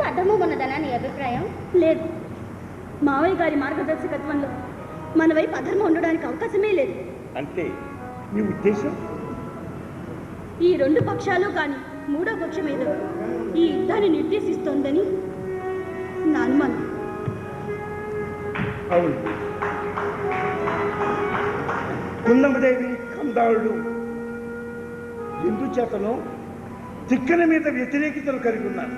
అర్థము ఉన్నదనా నీ అభిప్రాయం? లేదు, మావయ్య గారి మార్గదర్శకత్వంలో మన వైపు అధర్మం ఉండడానికి అవకాశమే లేదు. అంటే నీ ఉద్దేశం? ఈ రెండు పక్షాలు కానీ మూడో పక్షం ఏదో ఈ యుద్ధాన్ని నిర్దేశిస్తోందని నా అనుమానం. అవును, కుందమదేవి కందాళుడు ఎందుచేతనో తిక్కన మీద వ్యతిరేకతలు కలిగి ఉన్నారు.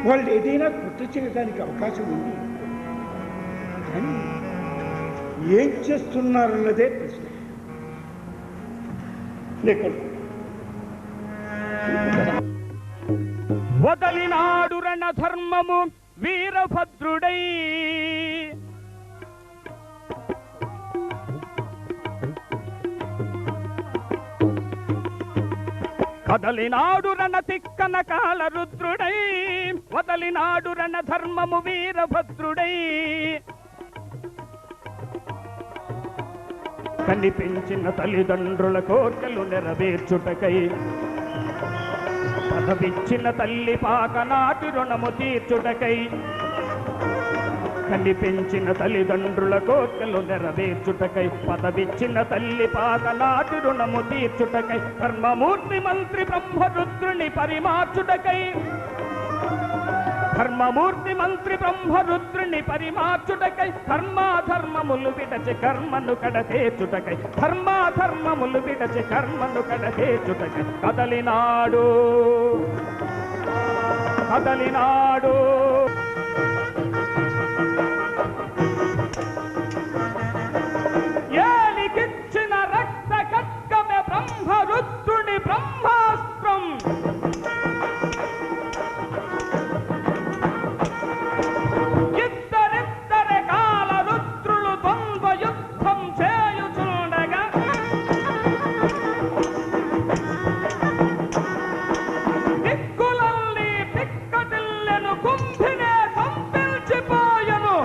వాళ్ళు ఏదైనా కుట్ర చేయడానికి అవకాశం ఉంది, కానీ ఏం చేస్తున్నారన్నదే ప్రశ్న. వదలినాడు రణ ధర్మము వీరభద్రుడై, కదలినాడు రణ తిక్కన కాల రుద్రుడై, వదలినాడు రణ ధర్మము వీరభద్రుడై, కనిపించిన తల్లిదండ్రుల కోర్కెలు నెరవేర్చుటకై, పదవిచ్చిన తల్లి పాక నాటి రుణము తీర్చుటకై, కనిపించిన తల్లిదండ్రుల కోర్కెలు నెరవేర్చుటకై, పదవిచ్చిన తల్లి పాక నాటి రుణము తీర్చుటకై, ధర్మమూర్తి మంత్రి బ్రహ్మరుద్రుని పరిమార్చుటకై, ధర్మమూర్తి మంత్రి బ్రహ్మరుద్రుని పరిమార్చుటకై, ధర్మాధర్మములు విడచి కర్మను కడతేర్చుటకై, ధర్మాధర్మములు విడచి కర్మను కడతేర్చుటకై, కదలినాడు కదలినాడు. ఏలికిచ్చిన రక్త ఖడ్గమే బ్రహ్మరుద్రుని బ్రహ్మాస్త్రం, ఇద్దరిద్దరి కాల రుద్రులు ద్వంద్వ యుద్ధం చేయుచుండగా, దిక్కులల్లి పిక్కటిల్లెను కుంభినే కంపిల్చిపోయెను,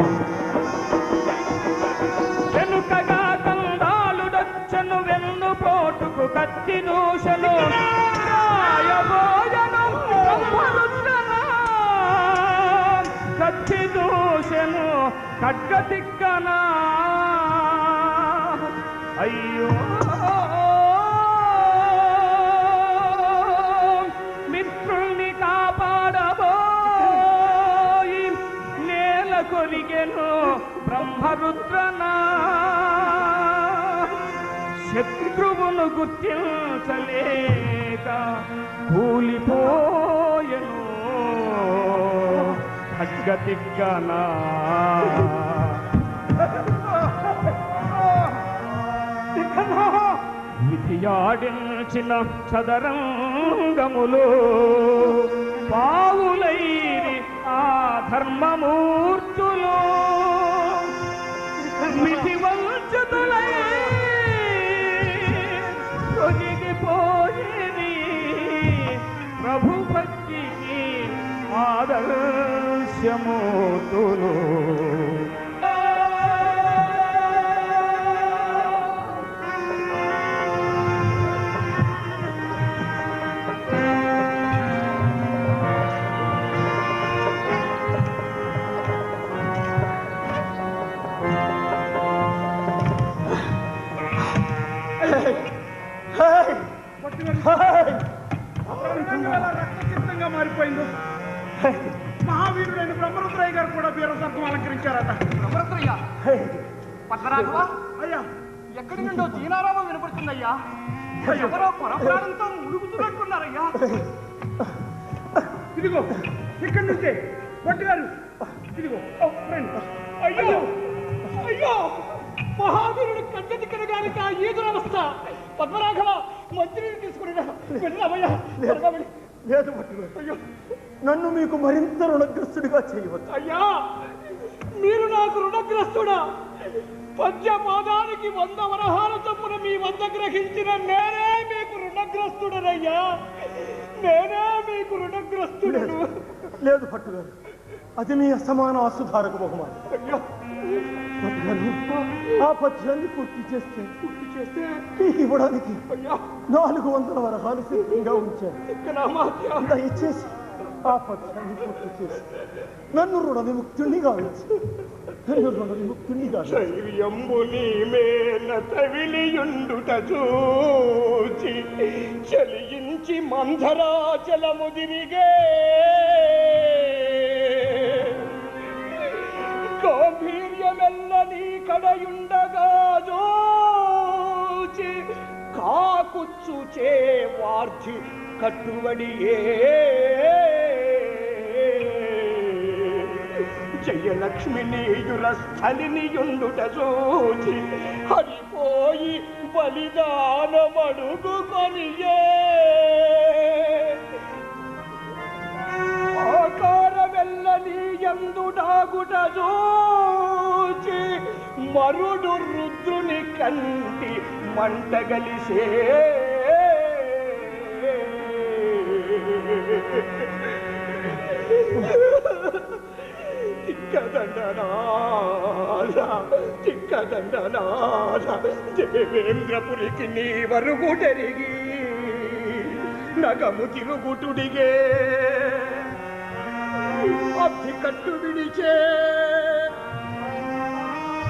వెనుకగా కందాళుడొచ్చెను వెన్నుపోటుకు కత్తి దూషను, రాయబోయెను బ్రహ్మరుద్రనా కత్తి దూషను ఖడ్గతిక్కనా. అయ్యో మిత్రుల్ని కాపాడబోయి నేల కొలిగెను బ్రహ్మరుద్రనా, శత్రువును గుర్తించలేక కూలిపోయెను ఖడ్గతిక్కనా. విధియాడించిన చదరంగములు పావులైరి ఆ ధర్మమూర్తులు, మిథి వంచతులై ఒదిగిపోయిరి ప్రభు భక్తికి ఆదర్శమూర్తులు. రక్తసిద్ధంగా మారిపోయిందో. మహావీరుడైన బ్రహ్మరుద్రయ్య గారు కూడా వీరసత్వం అలంకరించారట. బ్రహ్మరుద్రయ్య, పద్మరాఘవ అయ్యా, ఎక్కడి నుండో జీనారామం వినపడుతుందయ్యా. ఎవరో పొరపాడంతో మురుగుతున్నట్టున్నారయ్యా. ఇదిగో ఇక్కడి నుంచే పొట్టి గారు, ఇదిగో అయ్యో అయ్యో, మహావీరుడు కంచెదిక్కను గారికి ఆ ఈదురవస్థ. పద్మరాఘవ, మంత్రిని తీసుకుని వెళ్ళామయ్యా. లేదు పట్టుగా, అయ్యో నన్ను మీకు మరింత రుణగ్రస్తుడిగా చేయవచ్చు. అయ్యా, మీరు నాకు రుణగ్రస్తుడా? పంచపాదానికి 100 వరహాల చొప్పున మీ వద్ద గ్రహించిన నేనే మీకు రుణగ్రస్తుడనయ్యా, నేనే మీకు రుణగ్రస్తుడను. లేదు పట్టుగారు, అది మీ అసమాన అసుధారక బహుమానం. అయ్యా, ఆ పద్యాన్ని పూర్తి చేస్తే మీకు ఇవ్వడానికి 400 వరహాలు సిద్ధంగా ఉంచాను. దయచేసి ఆ పక్షాన్ని పూర్తి చేసి నన్ను రుణ విముక్తుణ్ణి గావించు. నన్ను రుణ విముక్తుణ్ణి గావించు. శైవ్యంబు నీ మేన తవిలియుండుట చూచి చలించి మంధరాచలము తిరిగే గాంభీర్యమెల్ల నీ కడయుండగా జోచి కాకుచ్చు చే వార్చి కట్టుబడియే జయలక్ష్మి నీయుల స్థలినియుండుట చూచి హరిపోయి బలిదానమడుగుకొనియే ఆకారమెల్ల నీయందుడాగుట చూచి మరుడు రుద్రుని కంటి మంటగలిసే చిక్కదండనాథ దేవేంద్రపురికి నీ వరుగుటెరిగి నగము తిరుగుటుడిగే అభి కట్టు విడిచే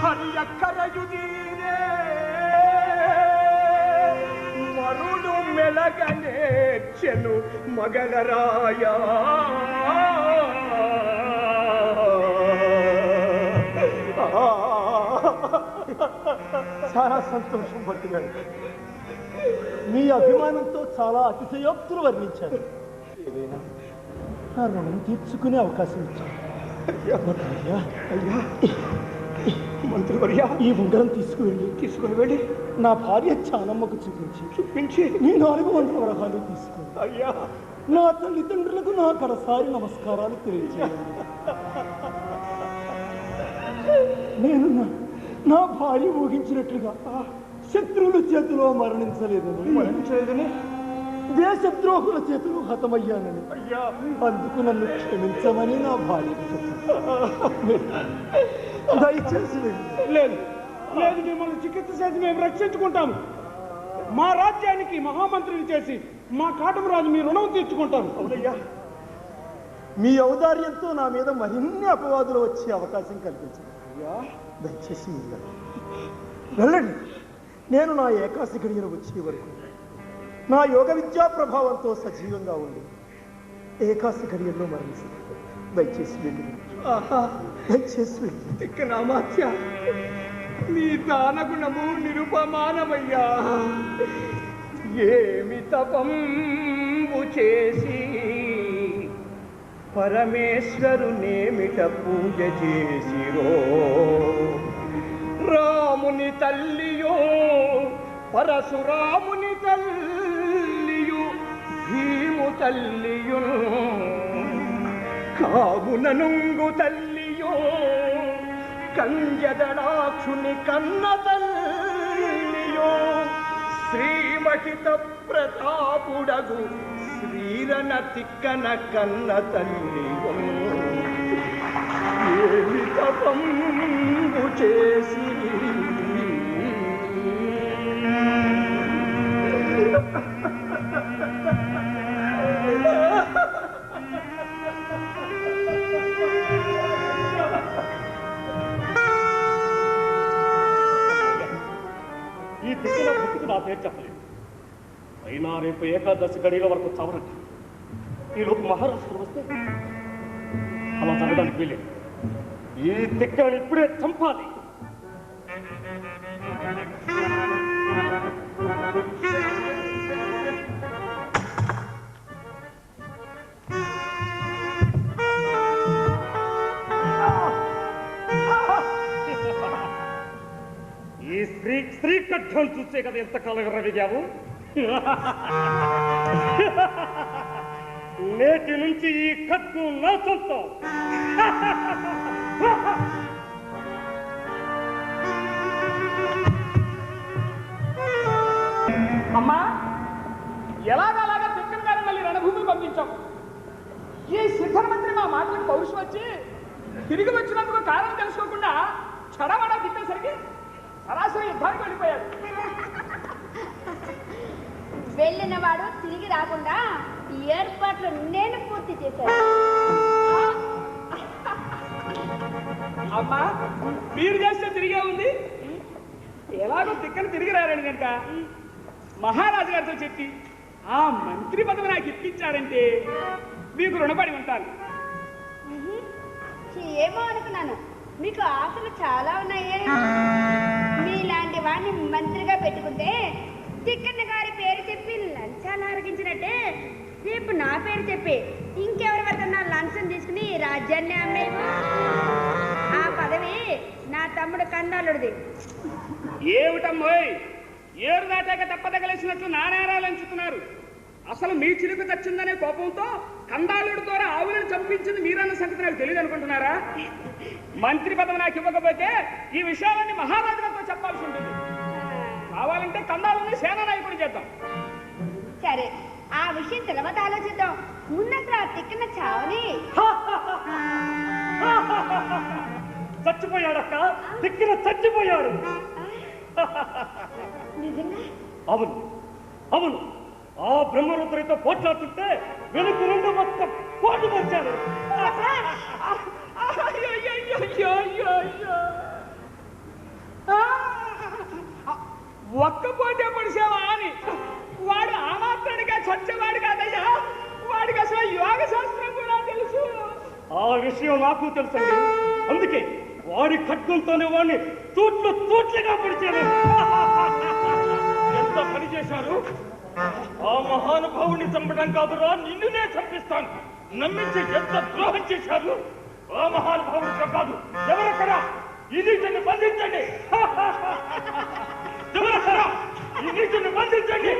హరి అక్కరయుదీరే మరుడు మెలగనేర్చెను మగలరాయా చాలా సంతోషం పట్టుగారు. మీ అభిమానంతో చాలా అతిశయోక్తులు వర్ణించారు. ఏదైనా నా రుణం తీర్చుకునే అవకాశం ఇచ్చారు. అయ్యా మంత్రివర్యా, ఈ ఉంగరం తీసుకుని వెళ్ళి నా భార్య చానమ్మకు చూపించి నీ 400 వరహాలు తీసుకుని అయ్యా నా తల్లిదండ్రులకు నా కడసారి నమస్కారాలు తెలియజేయండి. నేను నా భార్య ఊహించినట్లుగా శత్రువుల చేతిలో మరణించలేదని దేశద్రోహుల చేతిలో హతమయ్యానని అయ్యా అందుకు నన్ను క్షమించమని నా భార్య దయచేసి లేదు లేదు, మిమ్మల్ని చికిత్స చేసి మేము రక్షించుకుంటాము. మా రాజ్యానికి మహామంత్రిని చేసి మా కాటమరాజు మీ రుణం తీర్చుకుంటాము. అవునయ్యా, మీ ఔదార్యంతో నా మీద మరిన్ని అపవాదులు వచ్చే అవకాశం కల్పించండి. దయచేసి వెళ్ళండి. నేను నా ఏకాశి గడియలు వచ్చే వరకు నా యోగ విద్యా ప్రభావంతో సజీవంగా ఉండి ఏకాశి గడియల్లో మరణిస్తాను. దయచేసి వెళ్ళి దయచేసి తిక్కనామాత్య, నీ దానగుణము నిరుపమానమయ్యా. ఏమి తపంబు చేసి పరమేశ్వరునేమిట పూజ చేసిరో, రాముని తల్లియో పరశురాముని తల్లియు భీము తల్లియు కావున నుంగు తల్లియో కంజదడాక్షుని కన్న తల్లియో శ్రీమహిత ప్రతాపుడగు శ్రీరణ తిక్కన కన్న తల్లియో ఏమి తపంబు చేసి ఈ దిక్కున బుద్ధికి నా పేరు చెప్పలేదు. అయినా రేపు ఏకాదశి గడియల వరకు చవరండి. ఈలోపు మహారాష్ట్ర వస్తే అలా జరగడానికి వీలేదు. ఈ దిక్కని ఇప్పుడే చంపాలి. ఈ స్త్రీ కఠం చూసే కదా ఎంతకాలం రవిగావు. నేటి నుంచి ఈ కట్టు నా సొంతం. అమ్మా, ఎలాగలాగా తిక్కన గారి మళ్ళీ రణభూమి పంపించాం. ఈ సిద్ధర మంత్రి మా మాటలకు పౌరుషం వచ్చి తిరిగి వచ్చినందుకు కారణం తెలుసుకోకుండా చడమడా తిట్టేసరికి సరాసరి యుద్ధానికి వెళ్ళిపోయాడు. వెళ్ళిన వాడు తిరిగి రాకుండా ఏర్పాట్లు నేను పూర్తి చేశాను. అమ్మా మీరు చేస్తే తిరిగే ఉంది. ఎలాగో తిక్కను తిరిగి రారని కనుక మహారాజు గారితో చెప్పి ఆ మంత్రి పదవి నాకు ఇప్పించారంటే మీకు రుణపడి ఉంటాను. ఏమో అనుకున్నాను, మీకు ఆశలు చాలా ఉన్నాయే. మీలాంటి వాడిని మంత్రిగా పెట్టుకుంటే తిక్కన్న గారి పేరు చెప్పి లంచాలు అరగించినట్టే రేపు నా పేరు చెప్పి ఇంకెవరి వద్ద నా లంచం తీసుకుని రాజ్యాన్ని అమ్మేవు. ఆ పదవి నా తమ్ముడు కందాలుడిది. ఏమిటమ్మోయ్, ఏరు దాటాక తప్పదగలేసినట్లు నానేరాలు ఎంచుతున్నారు. అసలు మీ చిలుకు చచ్చిందనే కోపంతో కందాళుడి ద్వారా ఆవులను చంపించింది మీరన్న సంగతి నాకు తెలియదు అనుకుంటున్నారా? మంత్రి పదవి నాకు ఇవ్వకపోతే ఈ విషయాలన్నీ మహారాజు గారితో చెప్పాల్సి ఉంటుంది. కావాలంటే కందాలని సేనానాయకుడు చేద్దాం. సరే, ఆ విషయం తర్వాత ఆలోచిద్దాం. ముందసలు ఆ తిక్కన చావని. చచ్చిపోయాడక్క, తిక్కిన చచ్చిపోయాడు. నిజంగా? అవును అవును, ఆ బ్రహ్మరుద్రితో పోట్లాడుతుంటే వెనుక నుండి మొత్తం పోటు వచ్చాడు. ఒక్క పోటే పడిసావా అని. వాడు ఆ మాత్రానిగా చచ్చేవాడు కాదయ్యా. వాడికి అసలు యోగ శాస్త్రం కూడా తెలుసు. ఆ విషయం నాకు తెలుసండి. అందుకే వాడి ఖడ్గంతోనే వాడిని తూట్లుగా పొడిచాను. ఎంత పని చేశారు? ఆ మహానుభావుని చంపడం కాదురా, నిన్నునే చంపిస్తాను. నమ్మించి ఎంత ద్రోహం చేశారు. ఆ మహానుభావుడితో కాదు, ఎవరక్కడా ఈ నీటిని బంధించండి. ఎవరక్కడా ఈ నీటిని బంధించండి.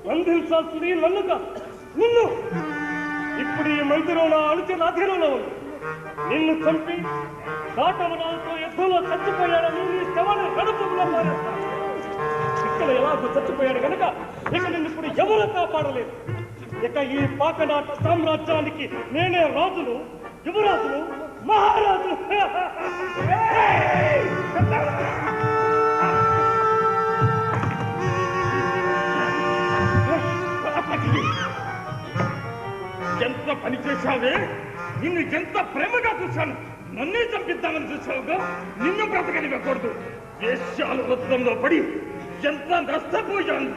బంధించాల్సింది నన్నుగా, నిన్ను. ఇప్పుడు ఈ మందిరం నా అణుచిన అధీనంలో ఉంది. నిన్ను చంపి కాటమరాలతో యుద్ధంలో చచ్చిపోయాడని నీ శవాన్ని గడుపులో మారేస్తాను. ఇక్కడ ఎలాగో చచ్చిపోయాడు కనుక ఇక నిన్ను ఇప్పుడు ఎవరు కాపాడలేదు. ఇక ఈ పాకనాట సామ్రాజ్యానికి నేనే రాజును, యువరాజును, మహారాజు. ఎంత పని చేశావే! నిన్ను ఎంత ప్రేమగా చూశాను. నన్నే చంపిద్దామని చూసావుగా. నిన్ను బ్రతకనివ్వకూడదు. వేశ్యాల వృత్తంలో పడి ఎంత నష్టపోయాను.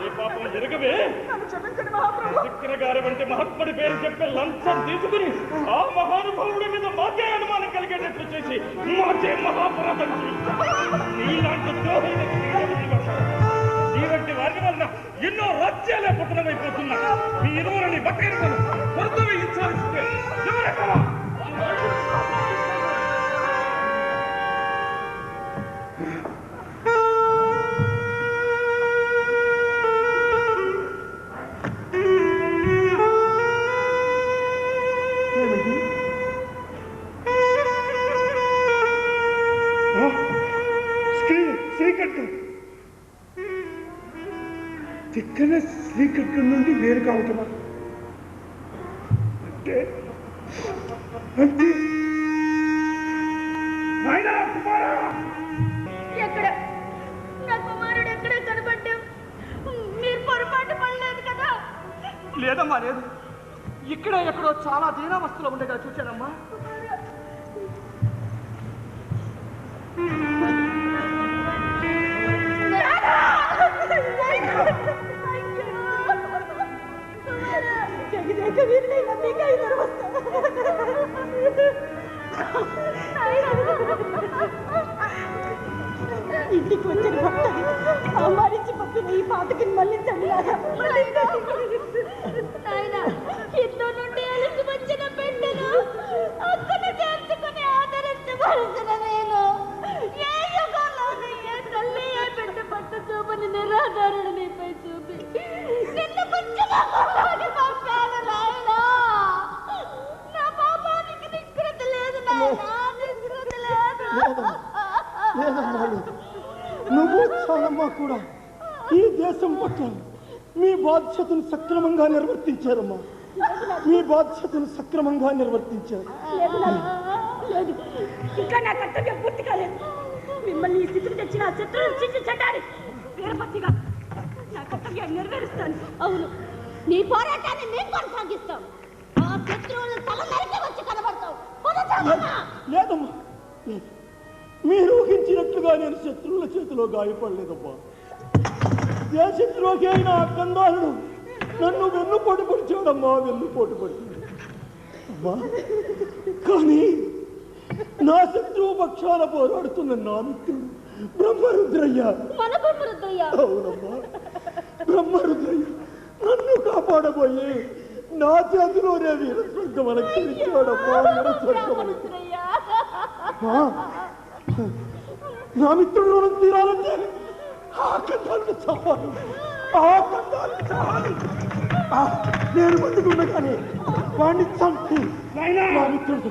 ఏ పాపం ఎరగవే? శుక్ర గారి వంటి మహాత్ముడి పేరు చెప్పి లంచం తీసుకుని ఆ మహానుభావుడి మీద మాకే అనుమానం కలిగేటట్లు చేసి మాకే మహాపరాధం నీలాంటి నీవంటి వారి వలన ఎన్నో రాజ్యాలే పతనమైపోతున్నా. మీ ఇరువురిని బట్టేరుకొని కొరత వేయించాల్సిందే. శ్రీకట్టు తిక్కన శ్రీకట్టు నుండి వేరు కావటమా? అంటే అంటే ఎక్కడ నా కుమారుడు ఎక్కడ కనబడ్డా? మీరు పొరపాటు పడలేదు కదా? లేదమ్మా, లేదు. ఇక్కడ ఎక్కడో చాలా దీనావస్థలో ఉండగా చూశానమ్మా. ఇంటికి వచ్చిన భక్తులు అమ్మారించి పంపిన ఈ పాతకి మళ్ళీ చల్లారా ఎన్నో నుండి అలిసి వచ్చిన బిడ్డను అక్కడ చేర్చుకుని ఆదరించవలసిన నేను ఏ యుగంలోనూ ఏ తల్లి ఏ బిడ్డ పట్టు చూపని నిరాధారణ నీపై చూపి నిన్ను పంపాను నాయనా. నా పాపానికి నిష్కృతి లేదు నాయనా, నిష్కృతి లేదు. నువ్వు చాలమ్మా కూడా ఈ దేశం పట్ల మీ బాధ్యతను సక్రమంగా నిర్వర్తించారమ్మా. మీ బాధ్యతను సక్రమంగా నిర్వర్తించారు. లేదు, ఇంకా నా కర్తవ్యం పూర్తి కాలేదు. మిమ్మల్ని ఈ స్థితికి తెచ్చిన శత్రువులను శిక్షించటాలి. వీరపతిగా నా కర్తవ్యాన్ని నెరవేరుస్తాను. అవును, నీ పోరాటాన్ని మేము కొనసాగిస్తాం. ఆ శత్రువులు తల నరికి వచ్చి కనబడతాం. పద చావమ్మా. లేదమ్మా, మీరు ఊహించినట్లుగా నేను శత్రువుల చేతిలో గాయపడలేదమ్మా. ఏ శత్రువుకి అయినా కందారుడు నన్ను వెన్నుపోటు పొడిచాడమ్మా, వెన్నుపోటు పొడిచాడు అమ్మా. కానీ నా శత్రువు పక్షాన పోరాడుతున్న నా మిత్రుడు బ్రహ్మరుద్రయ్య. మన బ్రహ్మరుద్రయ్య? అవునమ్మా, బ్రహ్మరుద్రయ్య నన్ను కాపాడబోయి నా చేతిలోనే వీరస్వర్గం అలంకరించాడమ్మా, వీరస్వర్గం అలంకరించాడమ్మా. నా మిత్రుడు రుణం తీరాలంటే ఆ కందాలను చావాలి, ఆ కందాలను చావాలి. నేను బతుకుండగానే వాడిని చంపి నా మిత్రుడు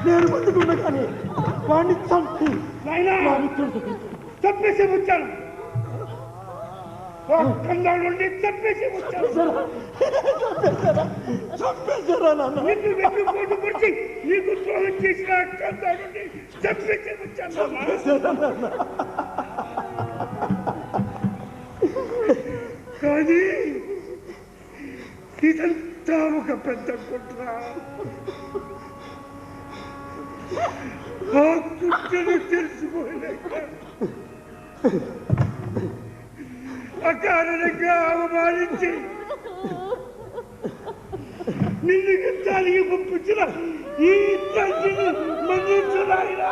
నేను బతుకుండగానే వాడిని చంపి నా మిత్రుడు చంపేసి వచ్చాను. నుండి చంపేసి వచ్చాను. చంపేశారా నాన్న? పోటు పొడిచి నీకు ద్రోహం చేసిన కందా నుండి చంపేసి వచ్చాను. కానీ ఇదంతా ఒక పెద్ద కుట్ర. ఆ కుట్రను తెలుసుకోలేక అకారణంగా అవమానించి నిన్ను యుద్ధానికి పంపించిన ఈ తండ్రిని మన్నించలాగినా.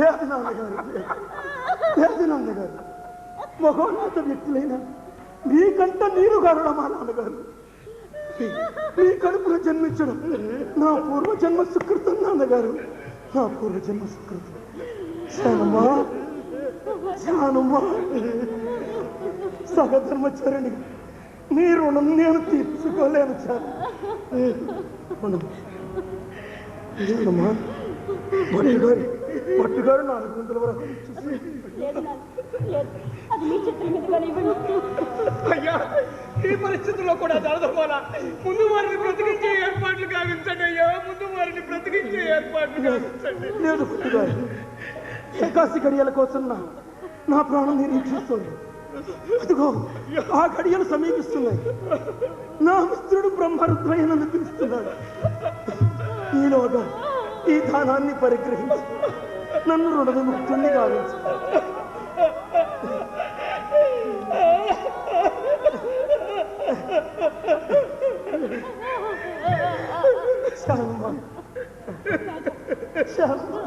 లేదు నాన్నగారు, లేదు నాన్నగారు. మహోన్నత వ్యక్తులైన మీకంట నీరు గారుడా మా నాన్నగారు. మీ కడుపులో జన్మించడం నా పూర్వజన్మ సుకృతం నాన్నగారు, నా పూర్వజన్మ సుకృతం. శానమ్మా, శానమ్మా, సహధర్మచారిణి మీ రుణం నేను తీర్చుకోలేను సార్. శానమ్మా, పట్టుగారు 400 వరకు అది మీ చేతుల మీదుగానే ఇవ్వండి. అయ్యా, ఈ పరిస్థితుల్లో కూడా జరదమాలా ముందు వారిని బ్రతికించే ఏర్పాట్లు కావించండి. అయ్యా, ముందు వారిని బ్రతికించే ఏర్పాట్లు కావించండి. లేదు పట్టుగారు, ఏకాశి గడియల కోసం నా ప్రాణం నిరీక్షిస్తుంది. అదిగో ఆ గడియలు సమీపిస్తున్నాయి. నా మిత్రుడు బ్రహ్మరుద్రయ్య నన్ను పిలుస్తున్నాడు. ఈలోగా ఈ దానాన్ని పరిగ్రహించి నన్ను రుణవిముక్తుణ్ణి గావించు. శానమ్మా, శానమ్మా,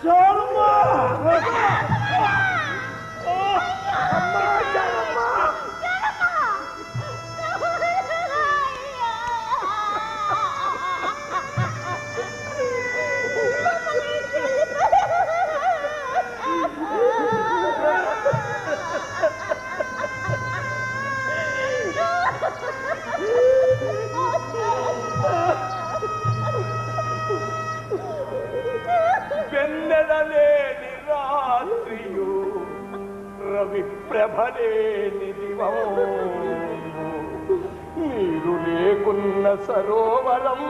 శానమ్మా, వెన్నెలలేని రాత్రియు రవి ప్రభలేని దివము నీరు లేకున్న సరోవరం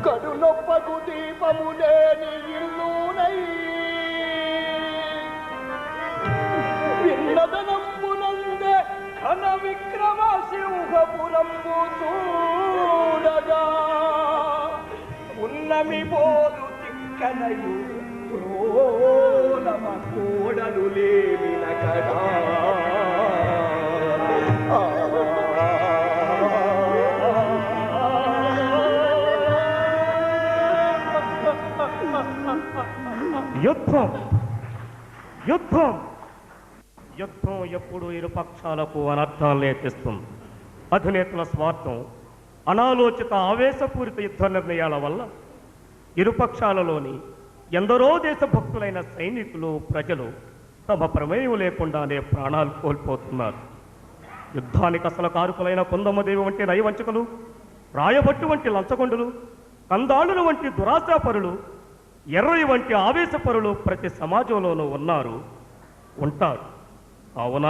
కడునొప్పకు దీపము లేని ఇల్లునై విన్నదనంబునందే ఘన విక్రమ సింహపురంబు చూడగా ఉన్నమి బోరు కనయు ప్రోలమ కోడలు లేమిన కదా. యుద్ధం యుద్ధం యుద్ధం ఎప్పుడు ఇరు పక్షాలకు అనర్థాలనే తెస్తుంది. అధినేతల స్వార్థం, అనాలోచిత ఆవేశపూరిత యుద్ధ నిర్ణయాల వల్ల ఇరుపక్షాలలోని ఎందరో దేశభక్తులైన సైనికులు, ప్రజలు తమ ప్రమేయం లేకుండానే ప్రాణాలు కోల్పోతున్నారు. యుద్ధానికి అసలు కారుకులైన కుందమ్మదేవి వంటి నయవంచకులు, రాయబట్టు వంటి లంచగొండులు, కందాళుల వంటి దురాశాపరులు, ఎర్రయ్య వంటి ఆవేశపరులు ప్రతి సమాజంలోనూ ఉన్నారు, ఉంటారు. కావున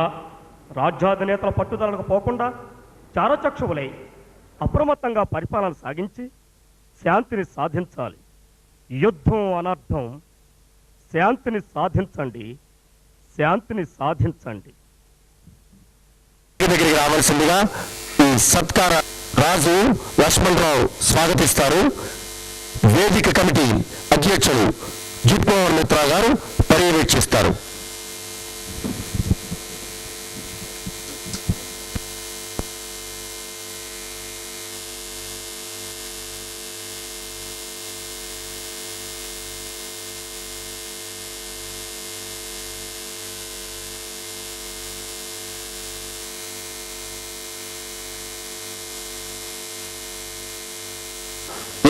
రాజ్యాధినేతల పట్టుదలకు పోకుండా చారచక్షువులై అప్రమత్తంగా పరిపాలన సాగించి శాంతిని సాధించాలి. యుద్ధం అనర్థం. శాంతిని సాధించండి, శాంతిని సాధించండి. దగ్గరికి రావాల్సిందిగా ఈ సత్కార రాజు లక్ష్మణరావు స్వాగతిస్తారు. వేదిక కమిటీ అధ్యక్షులు జిట్పవర్ మిత్రా గారు పర్యవేక్షిస్తారు.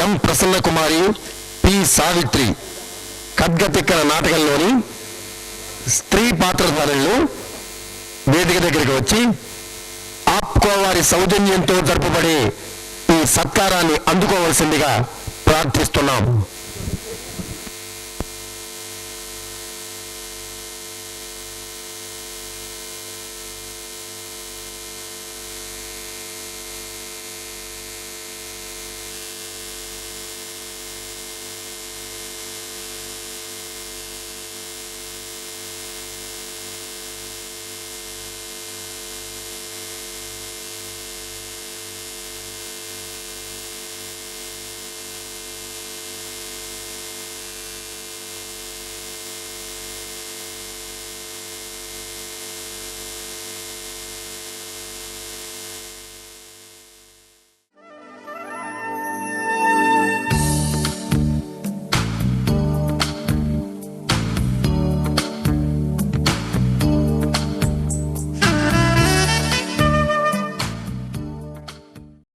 ఎం ప్రసన్న కుమారి, పి సావిత్రి ఖడ్గతిక్కన నాటకంలోని స్త్రీ పాత్రధారులు వేదిక దగ్గరికి వచ్చి ఆప్కో వారి సౌజన్యంతో జరుపబడే ఈ సత్కారాన్ని అందుకోవలసిందిగా ప్రార్థిస్తున్నాం.